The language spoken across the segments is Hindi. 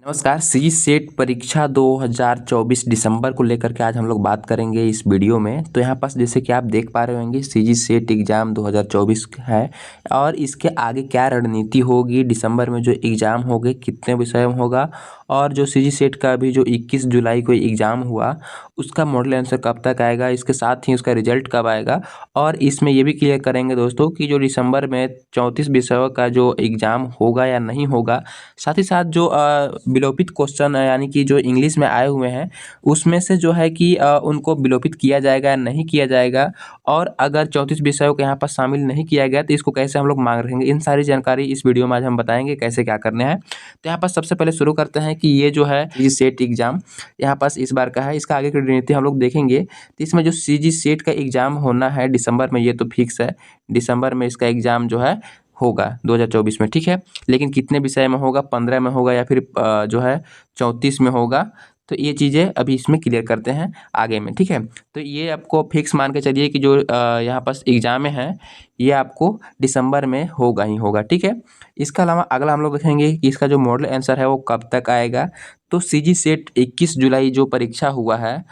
नमस्कार। सी सेट परीक्षा 2024 दिसंबर को लेकर के आज हम लोग बात करेंगे इस वीडियो में। तो यहाँ पास जैसे कि आप देख पा रहे होंगे सी सेट एग्ज़ाम 2024 है और इसके आगे क्या रणनीति होगी, दिसंबर में जो एग्ज़ाम होंगे कितने विषय में होगा और जो सी सेट का अभी जो 21 जुलाई को एग्ज़ाम हुआ उसका मॉडल आंसर कब तक आएगा, इसके साथ ही उसका रिजल्ट कब आएगा। और इसमें ये भी क्लियर करेंगे दोस्तों कि जो दिसंबर में 34 विषयों का जो एग्ज़ाम होगा या नहीं होगा, साथ ही साथ जो विलोपित क्वेश्चन यानी कि जो इंग्लिश में आए हुए हैं उसमें से जो है कि उनको विलोपित किया जाएगा या नहीं किया जाएगा, और अगर 34 विषयों को यहाँ पर शामिल नहीं किया गया तो इसको कैसे हम लोग मांग रखेंगे। इन सारी जानकारी इस वीडियो में आज हम बताएंगे कैसे क्या करने हैं। तो यहाँ पर सबसे पहले शुरू करते हैं कि ये जो है सी सेट एग्ज़ाम यहाँ पास इस बार का है, इसका आगे की रणनीति हम लोग देखेंगे। तो इसमें जो सी सेट का एग्ज़ाम होना है दिसंबर में, ये तो फिक्स है, दिसंबर में इसका एग्ज़ाम जो है होगा 2024 में, ठीक है। लेकिन कितने विषय में होगा, 15 में होगा या फिर जो है 34 में होगा, तो ये चीज़ें अभी इसमें क्लियर करते हैं आगे में, ठीक है। तो ये आपको फिक्स मान के चलिए कि जो यहाँ पास एग्ज़ाम है ये आपको दिसंबर में होगा ही होगा, ठीक है। इसके अलावा अगला हम लोग देखेंगे कि इसका जो मॉडल आंसर है वो कब तक आएगा। तो सी सेट 21 जुलाई जो परीक्षा हुआ है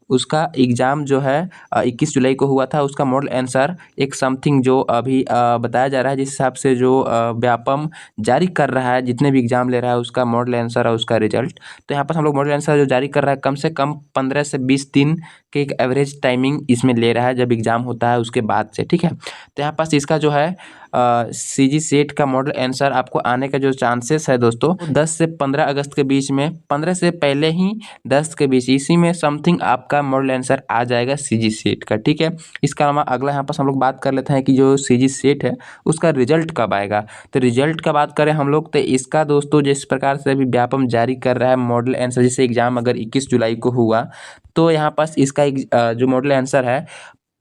उसका एग्ज़ाम जो है 21 जुलाई को हुआ था, उसका मॉडल आंसर एक समथिंग जो अभी बताया जा रहा है, जिस हिसाब से जो व्यापम जारी कर रहा है, जितने भी एग्ज़ाम ले रहा है उसका मॉडल आंसर और उसका रिजल्ट। तो यहाँ पर हम लोग मॉडल आंसर जो जारी कर रहा है कम से कम 15 से 20 दिन के एक एवरेज टाइमिंग इसमें ले रहा है जब एग्ज़ाम होता है उसके बाद से, ठीक है। तो यहाँ पास इसका जो है सी सेट का मॉडल आंसर आपको आने का जो चांसेस है दोस्तों 10 से 15 अगस्त के बीच में, 15 से पहले ही 10 के बीच, इसी में समथिंग आपका मॉडल आंसर आ जाएगा सी सेट का, ठीक है। इसका अलावा अगला यहाँ पर हम लोग बात कर लेते हैं कि जो सी सेट है उसका रिजल्ट कब आएगा। तो रिजल्ट का बात करें हम लोग तो इसका दोस्तों जिस प्रकार से अभी व्यापम जारी कर रहा है मॉडल आंसर, जैसे एग्जाम अगर 21 जुलाई को हुआ तो यहाँ पास इसका जो मॉडल आंसर है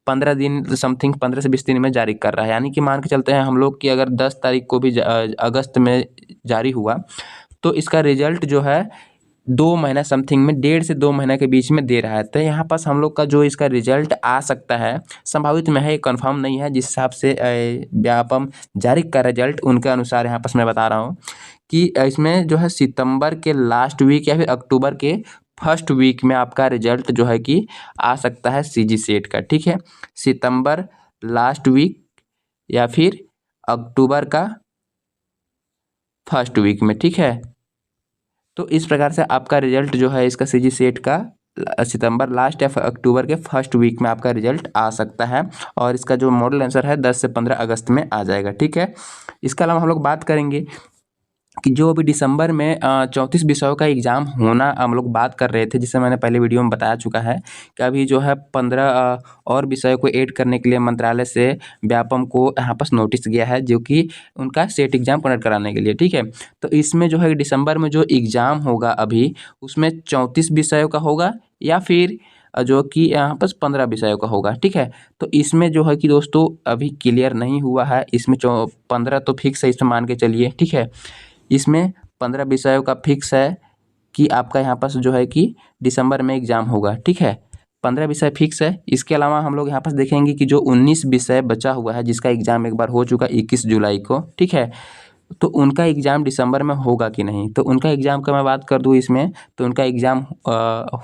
15 दिन समथिंग, 15 से 20 दिन में जारी कर रहा है। यानी कि मान के चलते हैं हम लोग कि अगर 10 तारीख को भी अगस्त में जारी हुआ तो इसका रिजल्ट जो है 2 महीना समथिंग में, 1.5 से 2 महीने के बीच में दे रहा है। तो यहाँ पास हम लोग का जो इसका रिजल्ट आ सकता है संभावित में है, कंफर्म नहीं है। जिस हिसाब से व्यापम जारी का रिजल्ट उनके अनुसार यहाँ पास मैं बता रहा हूँ कि इसमें जो है सितंबर के लास्ट वीक या फिर अक्टूबर के फर्स्ट वीक में आपका रिजल्ट जो है कि आ सकता है सी सेट का, ठीक है। सितंबर लास्ट वीक या फिर अक्टूबर का फर्स्ट वीक में, ठीक है। तो इस प्रकार से आपका रिजल्ट जो है इसका सी सेट का सितंबर लास्ट या अक्टूबर के फर्स्ट वीक में आपका रिजल्ट आ सकता है, और इसका जो मॉडल आंसर है 10 से 15 अगस्त में आ जाएगा, ठीक है। इसके अलावा हम लोग बात करेंगे कि जो अभी दिसंबर में 34 विषयों का एग्ज़ाम होना हम लोग बात कर रहे थे, जिसे मैंने पहले वीडियो में बताया चुका है कि अभी जो है 15 और विषयों को ऐड करने के लिए मंत्रालय से व्यापम को यहाँ पास नोटिस गया है, जो कि उनका सेट एग्ज़ाम कंडक्ट कराने के लिए, ठीक है। तो इसमें जो है दिसंबर में जो एग्ज़ाम होगा अभी उसमें 34 विषयों का होगा या फिर जो कि यहाँ पास 15 विषयों का होगा, ठीक है। तो इसमें जो है कि दोस्तों अभी क्लियर नहीं हुआ है, इसमें 15 तो फिक्स है, इसमें मान के चलिए, ठीक है। इसमें 15 विषयों का फिक्स है कि आपका यहाँ पास जो है कि दिसंबर में एग्ज़ाम होगा, ठीक है। 15 विषय फिक्स है। इसके अलावा हम लोग यहाँ पास देखेंगे कि जो 19 विषय बचा हुआ है जिसका एग्ज़ाम एक बार हो चुका 21 जुलाई को, ठीक है, तो उनका एग्ज़ाम दिसंबर में होगा कि नहीं। तो उनका एग्ज़ाम का मैं बात कर दूँ इसमें, तो उनका एग्ज़ाम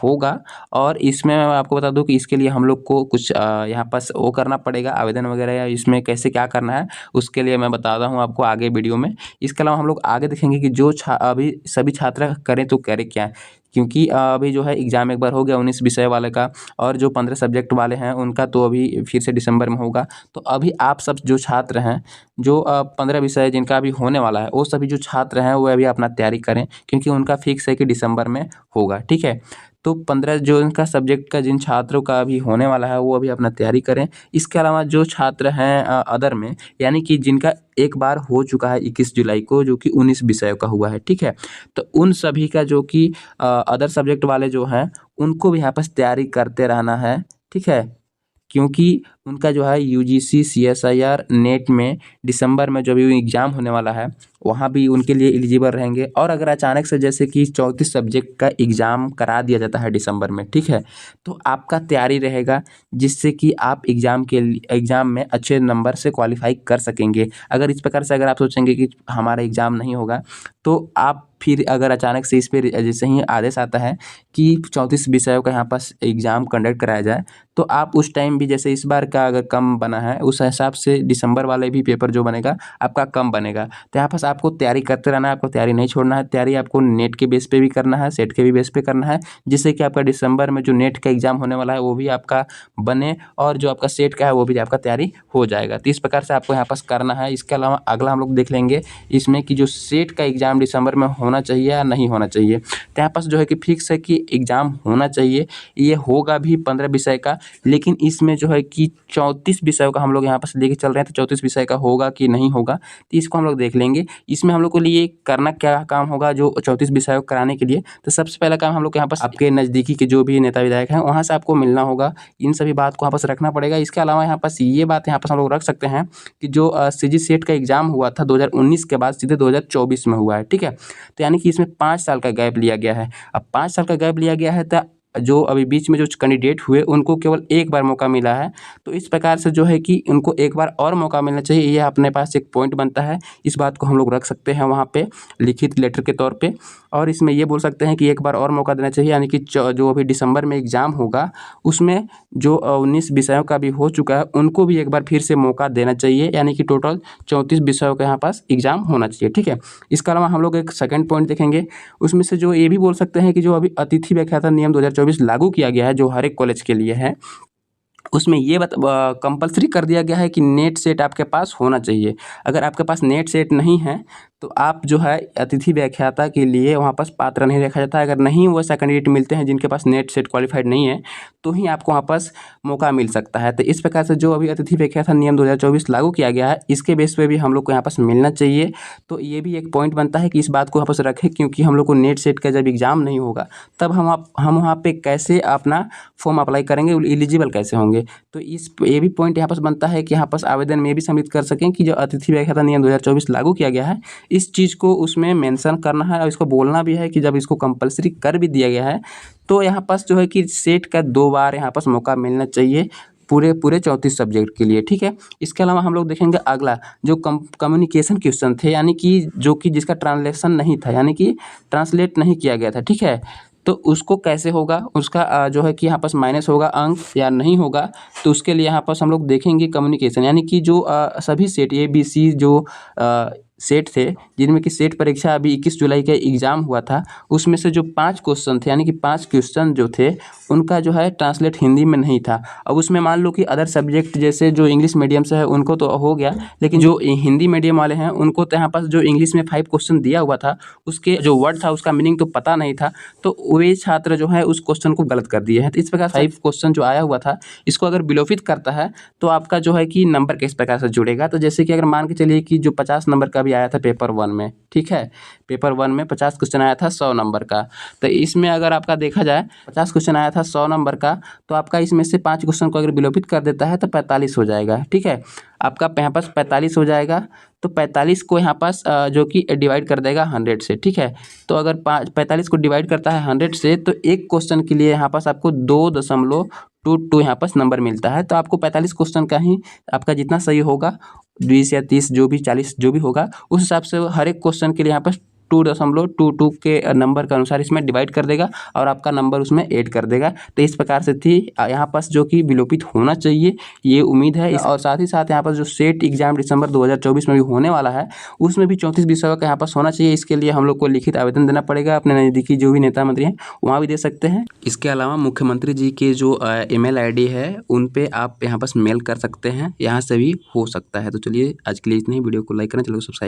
होगा, और इसमें मैं आपको बता दूँ कि इसके लिए हम लोग को कुछ यहाँ पास वो करना पड़ेगा आवेदन वगैरह, या इसमें कैसे क्या करना है उसके लिए मैं बताता हूँ आपको आगे वीडियो में। इसके अलावा हम लोग आगे देखेंगे कि जो अभी सभी छात्र करें तो करें क्या, क्योंकि अभी जो है एग्ज़ाम एक बार हो गया 19 विषय वाले का, और जो 15 सब्जेक्ट वाले हैं उनका तो अभी फिर से दिसंबर में होगा। तो अभी आप सब जो छात्र हैं जो 15 विषय जिनका अभी होने वाला है, वो सभी जो छात्र हैं वो अभी अपना तैयारी करें, क्योंकि उनका फिक्स है कि दिसंबर में होगा, ठीक है। तो 15 जो इनका सब्जेक्ट का जिन छात्रों का अभी होने वाला है वो अभी अपना तैयारी करें। इसके अलावा जो छात्र हैं अदर में, यानी कि जिनका एक बार हो चुका है 21 जुलाई को जो कि 19 विषयों का हुआ है, ठीक है, तो उन सभी का जो कि अदर सब्जेक्ट वाले जो हैं उनको भी यहाँ पर तैयारी करते रहना है, ठीक है, क्योंकि उनका जो है यूजीसी सीएसआईआर नेट में दिसंबर में जो भी एग्ज़ाम होने वाला है वहाँ भी उनके लिए एलिजिबल रहेंगे। और अगर अचानक से जैसे कि 34 सब्जेक्ट का एग्ज़ाम करा दिया जाता है दिसंबर में, ठीक है, तो आपका तैयारी रहेगा जिससे कि आप एग्ज़ाम में अच्छे नंबर से क्वालिफाई कर सकेंगे। अगर इस प्रकार से अगर आप सोचेंगे कि हमारा एग्ज़ाम नहीं होगा, तो आप फिर अगर अचानक से इस पे जैसे ही आदेश आता है कि 34 विषयों का यहाँ पास एग्ज़ाम कंडक्ट कराया जाए, तो आप उस टाइम भी जैसे इस बार का अगर कम बना है उस हिसाब से दिसंबर वाले भी पेपर जो बनेगा आपका कम बनेगा। तो यहाँ पास आपको तैयारी करते रहना है, आपको तैयारी नहीं छोड़ना है। तैयारी आपको नेट के बेस पे भी करना है, सेट के भी बेस पे करना है, जिससे कि आपका दिसंबर में जो नेट का एग्ज़ाम होने वाला है वो भी आपका बने और जो आपका सेट का है वो भी आपका तैयारी हो जाएगा। तो इस प्रकार से आपको यहाँ पास करना है। इसके अलावा अगला हम लोग देख लेंगे इसमें कि जो सेट का एग्ज़ाम दिसंबर में होना चाहिए या नहीं होना चाहिए। तो यहाँ पास जो है कि फिक्स है कि एग्ज़ाम होना चाहिए, ये होगा भी 15 विषय का, लेकिन इसमें जो है कि 34 विषयों का हम लोग यहाँ पास लेके चल रहे हैं। तो 34 विषय का होगा कि नहीं होगा, तो इसको हम लोग देख लेंगे। इसमें हम लोग को लिए करना क्या काम होगा जो 34 विषयों को कराने के लिए। तो सबसे पहला काम हम लोग यहाँ पास आपके नज़दीकी के जो भी नेता विधायक हैं वहाँ से आपको मिलना होगा। इन सभी बात को यहाँ पास रखना पड़ेगा। इसके अलावा यहाँ पास ये बात यहाँ पास हम लोग रख सकते हैं कि जो सीजी सेट का एग्ज़ाम हुआ था 2019 के बाद सीधे 2024 में हुआ है, ठीक है। तो यानी कि इसमें 5 साल का गैप लिया गया है। अब 5 साल का गैप लिया गया है तो जो अभी बीच में जो कैंडिडेट हुए उनको केवल एक बार मौका मिला है। तो इस प्रकार से जो है कि उनको एक बार और मौका मिलना चाहिए, ये अपने पास एक पॉइंट बनता है। इस बात को हम लोग रख सकते हैं वहाँ पे लिखित लेटर के तौर पे। और इसमें ये बोल सकते हैं कि एक बार और मौका देना चाहिए, यानी कि जो अभी दिसंबर में एग्ज़ाम होगा उसमें जो 19 विषयों का भी हो चुका है उनको भी एक बार फिर से मौका देना चाहिए, यानी कि टोटल 34 विषयों का यहाँ पास एग्ज़ाम होना चाहिए, ठीक है। इसके अलावा हम लोग एक सेकंड पॉइंट देखेंगे, उसमें से जो ये भी बोल सकते हैं कि जो अभी अतिथि व्याख्याता नियम 2024 लागू किया गया है जो हर एक कॉलेज के लिए है, उसमें ये कंपल्सरी कर दिया गया है कि नेट सेट आपके पास होना चाहिए। अगर आपके पास नेट सेट नहीं है तो आप जो है अतिथि व्याख्याता के लिए वहाँ पास पात्र नहीं रखा जाता है। अगर नहीं वैसा कैंडिडेट मिलते हैं जिनके पास नेट सेट क्वालिफाइड नहीं है तो ही आपको वहाँ पास मौका मिल सकता है। तो इस प्रकार से जो अभी अतिथि व्याख्याता नियम 2024 लागू किया गया है इसके बेस पे भी हम लोग को यहाँ पास मिलना चाहिए। तो ये भी एक पॉइंट बनता है कि इस बात को यहाँ पास रखें, क्योंकि हम लोग को नेट सेट का जब एग्ज़ाम नहीं होगा तब हम वहाँ पे कैसे अपना फॉर्म अप्लाई करेंगे, एलिजिबल कैसे होंगे। तो ये भी पॉइंट यहाँ पास बनता है कि यहाँ पास आवेदन में भी सम्मिलित कर सकें कि जो अतिथि व्याख्याता नियम 2024 लागू किया गया है इस चीज़ को उसमें मेंशन करना है और इसको बोलना भी है कि जब इसको कंपलसरी कर भी दिया गया है तो यहाँ पास जो है कि सेट का 2 बार यहाँ पास मौका मिलना चाहिए पूरे 34 सब्जेक्ट के लिए, ठीक है। इसके अलावा हम लोग देखेंगे अगला जो कम्युनिकेशन क्वेश्चन थे, यानी कि जो कि जिसका ट्रांसलेशन नहीं था, यानी कि ट्रांसलेट नहीं किया गया था, ठीक है। तो उसको कैसे होगा, उसका जो है कि यहाँ पास माइनस होगा अंक या नहीं होगा। तो उसके लिए यहाँ पास हम लोग देखेंगे कम्युनिकेशन, यानी कि जो सभी सेट ABC जो सेट थे जिनमें कि सेट परीक्षा अभी 21 जुलाई का एग्ज़ाम हुआ था, उसमें से जो 5 क्वेश्चन थे, यानी कि 5 क्वेश्चन जो थे उनका जो है ट्रांसलेट हिंदी में नहीं था। अब उसमें मान लो कि अदर सब्जेक्ट जैसे जो इंग्लिश मीडियम से है उनको तो हो गया, लेकिन जो हिंदी मीडियम वाले हैं उनको तो यहाँ पास जो इंग्लिश में 5 क्वेश्चन दिया हुआ था उसके जो वर्ड था उसका मीनिंग तो पता नहीं था, तो वे छात्र जो है उस क्वेश्चन को गलत कर दिए हैं। तो इस प्रकार 5 क्वेश्चन जो आया हुआ था इसको अगर विलोपित करता है तो आपका जो है कि नंबर किस प्रकार से जुड़ेगा। तो जैसे कि अगर मान के चलिए कि जो 50 नंबर का भी आया था पेपर 1 में, ठीक है, पेपर 1 में 50 क्वेश्चन आया था 100 नंबर का, तो इसमें अगर आपका देखा जाए 50 क्वेश्चन आया था 100 नंबर का, तो आपका इसमें से 5 क्वेश्चन को अगर विलोपित कर देता है तो 45 हो जाएगा, ठीक है। आपका यहाँ पास 45 हो जाएगा, तो 45 को यहाँ पास जो कि डिवाइड कर देगा 100 से, ठीक है। तो अगर 45 को डिवाइड करता है 100 से तो एक क्वेश्चन के लिए यहाँ पास आपको 2.22 यहाँ पास नंबर मिलता है। तो आपको 45 क्वेश्चन का ही आपका जितना सही होगा 20 या 30 जो भी 40 जो भी होगा उस हिसाब से हर एक क्वेश्चन के लिए यहाँ पास 2.22 के नंबर के अनुसार इसमें डिवाइड कर देगा और आपका नंबर उसमें ऐड कर देगा। तो इस प्रकार से थी यहाँ पास जो कि विलोपित होना चाहिए, ये उम्मीद है। और साथ ही साथ यहाँ पास जो सेट एग्जाम दिसंबर 2024 में भी होने वाला है उसमें भी 34 विषयों का यहाँ पास होना चाहिए। इसके लिए हम लोग को लिखित आवेदन देना पड़ेगा, अपने नज़दीकी जो भी नेता मंत्री हैं वहाँ भी दे सकते हैं। इसके अलावा मुख्यमंत्री जी के जो email ID है उन पे आप यहाँ पास मेल कर सकते हैं, यहाँ से भी हो सकता है। तो चलिए आज के लिए इतने ही, वीडियो को लाइक करें, चलो सब्सक्राइब